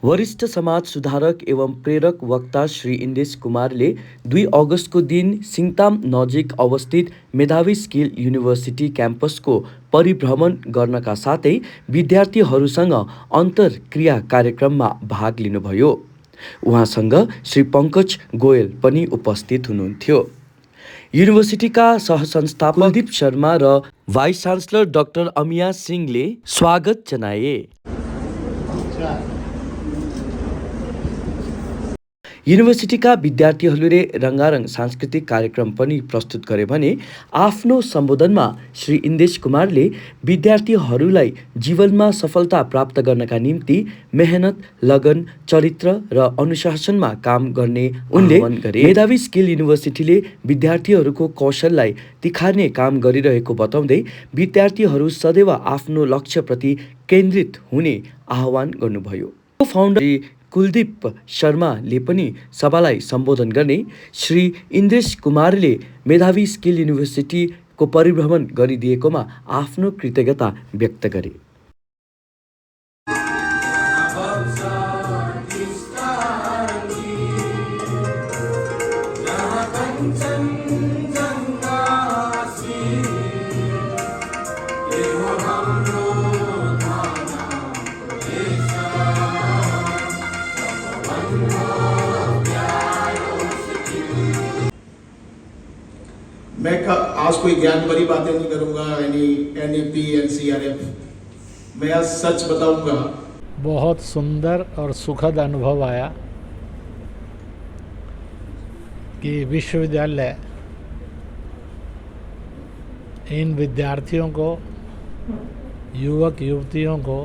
वरिष्ठ समाज सुधारक एवं प्रेरक वक्ता श्री इन्देश कुमारले 2 अगस्तको दिन सिङताम नजिक अवस्थित मेधावी स्किल युनिभर्सिटी क्याम्पसको परिभ्रमण गर्नका साथै विद्यार्थीहरूसँग अन्तर्क्रिया कार्यक्रममा भाग लिनुभयो। उहाँसँग श्री पङ्कज गोयल पनि उपस्थित हुनुहुन्थ्यो। युनिभर्सिटीका सहसंस्थापक कुलदीप शर्मा र भाइस चान्सलर डाक्टर अमिया सिंहले स्वागत जनाए। युनिभर्सिटीका विद्यार्थीहरूले रङ्गारङ सांस्कृतिक कार्यक्रम पनि प्रस्तुत गरे भने आफ्नो सम्बोधनमा श्री इन्देश कुमारले विद्यार्थीहरूलाई जीवनमा सफलता प्राप्त गर्नका निम्ति मेहनत, लगन, चरित्र र अनुशासनमा काम गर्ने उनले गरे। मेधावी स्किल युनिभर्सिटीले विद्यार्थीहरूको कौशललाई तिखार्ने काम गरिरहेको बताउँदै विद्यार्थीहरू सदैव आफ्नो लक्ष्यप्रति केन्द्रित हुने आह्वान गर्नुभयो। फाउन्डर कुलदीप शर्माले पनि सभालाई सम्बोधन गर्ने श्री इन्देश कुमारले मेधावी स्किल युनिभर्सिटीको परिभ्रमण गरिदिएकोमा आफ्नो कृतज्ञता व्यक्त गरे। मैं आज कोई ज्ञान भरी बातें नहीं करूंगा, NEP, NCRF। मैं आज सच बताऊंगा। बहुत सुंदर और सुखद अनुभव आया कि विश्वविद्यालय इन विद्यार्थियों को, युवक युवतियों को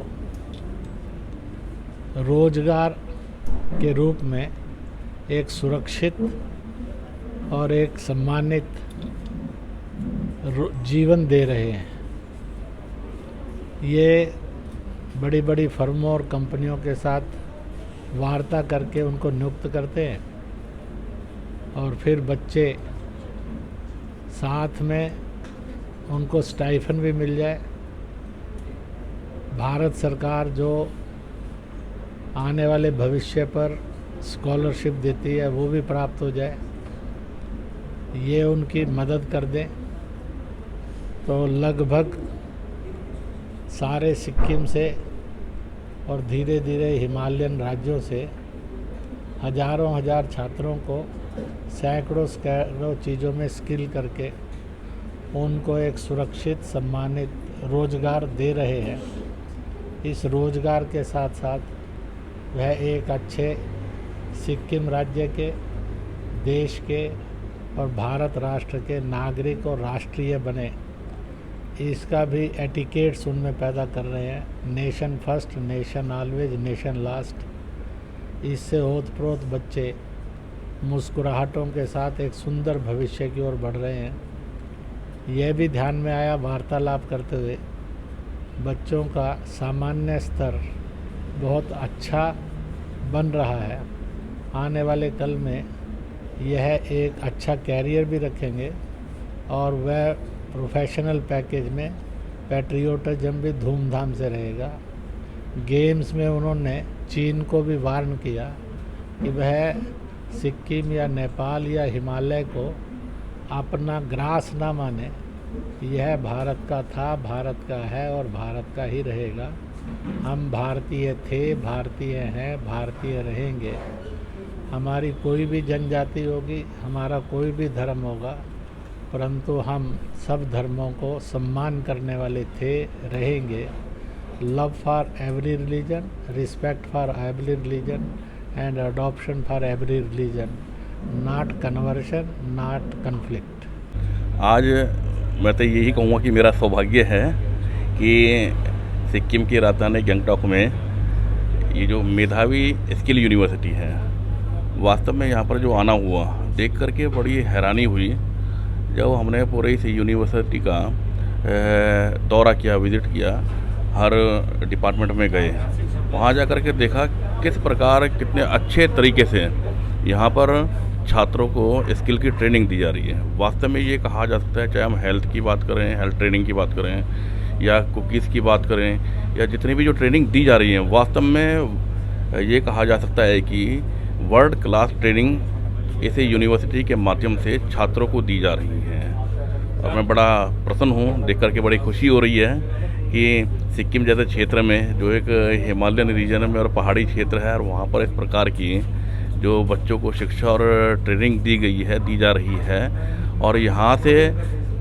रोजगार के रूप में एक सुरक्षित और एक सम्मानित जीवन दे रहे हैं। ये बड़ी बड़ी फर्मों और कंपनियों के साथ वार्ता करके उनको नियुक्त करते हैं और फिर बच्चे साथ में उनको स्टाइफन भी मिल जाए। भारत सरकार जो आने वाले भविष्य पर स्कॉलरशिप देती है वो भी प्राप्त हो जाए, ये उनकी मदद कर दें तो लगभग सारे सिक्किम से और धीरे धीरे हिमालयन राज्यों से हजारों हजार छात्रों को सैकड़ों चीज़ों में स्किल करके उनको एक सुरक्षित सम्मानित रोज़गार दे रहे हैं। इस रोज़गार के साथ साथ वह एक अच्छे सिक्किम राज्य के, देश के और भारत राष्ट्र के नागरिक और राष्ट्रीय बने, इसका भी एटिकेट्स उनमें पैदा कर रहे हैं। Nation first, nation always, nation last. इससे ओतप्रोत बच्चे मुस्कुराहटों के साथ एक सुंदर भविष्य की ओर बढ़ रहे हैं। यह भी ध्यान में आया वार्तालाप करते हुए, बच्चों का सामान्य स्तर बहुत अच्छा बन रहा है। आने वाले कल में यह एक अच्छा कैरियर भी रखेंगे और वह प्रोफेशनल पैकेज में पैट्रियोटिज्म भी धूमधाम से रहेगा। गेम्स में उन्होंने चीन को भी वार्न किया कि वह सिक्किम या नेपाल या हिमालय को अपना ग्रास ना माने। यह भारत का था, भारत का है और भारत का ही रहेगा। हम भारतीय थे, भारतीय हैं, भारतीय रहेंगे। हमारी कोई भी जनजाति होगी, हमारा कोई भी धर्म होगा, परंतु हम सब धर्मों को सम्मान करने वाले थे, रहेंगे। Love for every religion, respect for every religion and adoption for every religion, not conversion, not conflict. आज मैं तो यही कहूँगा कि मेरा सौभाग्य है कि सिक्किम की राजधानी गंगटोक में ये जो मेधावी स्किल यूनिवर्सिटी है, वास्तव में यहाँ पर जो आना हुआ देख करके बड़ी हैरानी हुई जब हमने पूरे इस यूनिवर्सिटी का दौरा किया, विज़िट किया, हर डिपार्टमेंट में गए। वहाँ जा कर के देखा किस प्रकार कितने अच्छे तरीके से यहाँ पर छात्रों को स्किल की ट्रेनिंग दी जा रही है। वास्तव में ये कहा जा सकता है, चाहे हम हेल्थ की बात करें, हेल्थ ट्रेनिंग की बात करें या कुकीज़ की बात करें या जितनी भी जो ट्रेनिंग दी जा रही है, वास्तव में ये कहा जा सकता है कि वर्ल्ड क्लास ट्रेनिंग इसे यूनिवर्सिटी के माध्यम से छात्रों को दी जा रही है। और मैं बड़ा प्रसन्न हूँ, देख करके बड़ी खुशी हो रही है कि सिक्किम जैसे क्षेत्र में जो एक हिमालयन रीजन में और पहाड़ी क्षेत्र है, और वहाँ पर इस प्रकार की जो बच्चों को शिक्षा और ट्रेनिंग दी जा रही है। और यहाँ से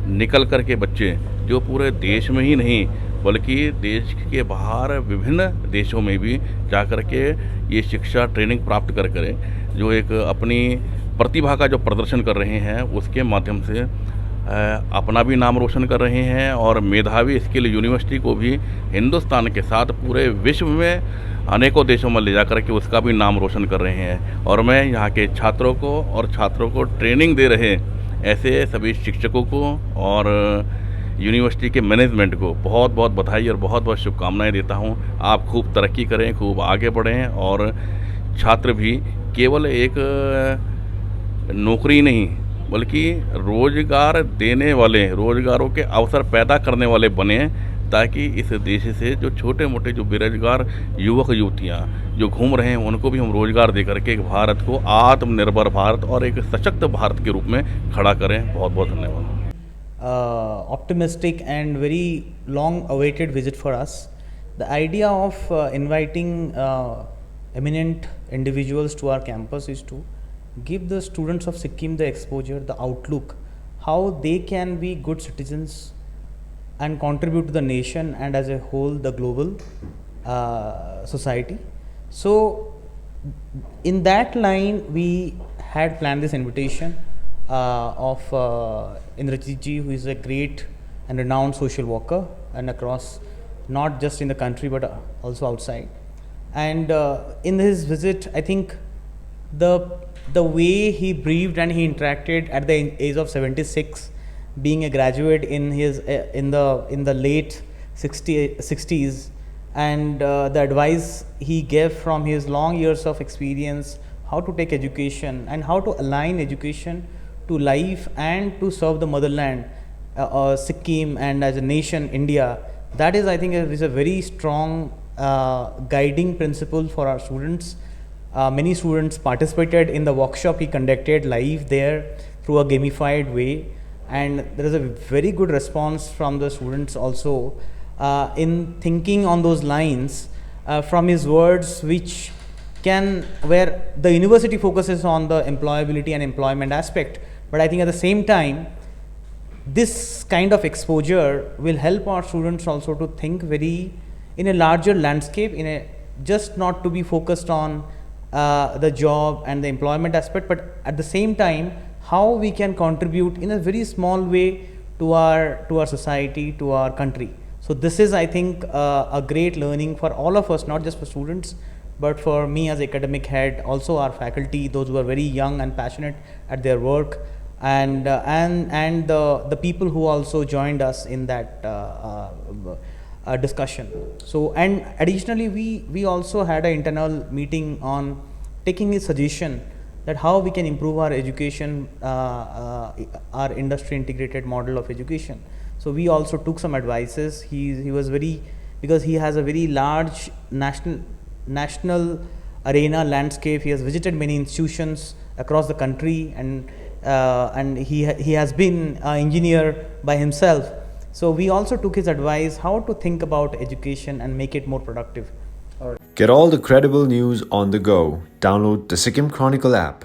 निकल कर के बच्चे जो पूरे देश में ही नहीं बल्कि देश के बाहर विभिन्न देशों में भी जा कर के ये शिक्षा ट्रेनिंग प्राप्त कर करें, जो एक अपनी प्रतिभा का जो प्रदर्शन कर रहे हैं उसके माध्यम से अपना भी नाम रोशन कर रहे हैं, और मेधावी स्किल यूनिवर्सिटी को भी हिंदुस्तान के साथ पूरे विश्व में अनेकों देशों में ले जा कर के उसका भी नाम रोशन कर रहे हैं। और मैं यहाँ के छात्रों को ट्रेनिंग दे रहे ऐसे सभी शिक्षकों को और यूनिवर्सिटी के मैनेजमेंट को बहुत बहुत बधाई और बहुत बहुत शुभकामनाएं देता हूं। आप खूब तरक्की करें, खूब आगे बढ़ें, और छात्र भी केवल एक नौकरी नहीं बल्कि रोजगार देने वाले, रोजगारों के अवसर पैदा करने वाले बने, ताकि इस देश से जो छोटे मोटे जो बेरोजगार युवक युवतियाँ जो घूम रहे हैं उनको भी हम रोजगार दे करके एक भारत को आत्मनिर्भर भारत और एक सशक्त भारत के रूप में खड़ा करें। बहुत बहुत धन्यवाद। Optimistic and very long awaited visit for us. The idea of inviting eminent individuals to our campus is to give the students of Sikkim the exposure, the outlook, how they can be good citizens and contribute to the nation and as a whole the global society. So in that line we had planned this invitation of Indrajit ji, who is a great and renowned social worker and across, not just in the country but also outside. And in his visit, I think the way he briefed and he interacted at the age of 76, being a graduate in his in the late 60s, and the advice he gave from his long years of experience, how to take education and how to align education to life and to serve the motherland, Sikkim, and as a nation, India. That is, I think, is a very strong guiding principle for our students. Many students participated in the workshop he conducted live there through a gamified way, and there is a very good response from the students also in thinking on those lines from his words, which where the university focuses on the employability and employment aspect, but I think at the same time this kind of exposure will help our students also to think very in a larger landscape, just not to be focused on the job and the employment aspect, but at the same time how we can contribute in a very small way to our society, to our country. So this is, I think, a great learning for all of us, not just for students but for me as academic head, also our faculty, those who are very young and passionate at their work, and the people who also joined us in that discussion. So, and additionally we also had an internal meeting on taking his suggestion that how we can improve our education, our industry integrated model of education. So we also took some advices. He was very, because he has a very large national arena landscape. He has visited many institutions across the country, and he has been an engineer by himself. So we also took his advice how to think about education and make it more productive. Get all the credible news on the go. Download the Sikkim Chronicle app.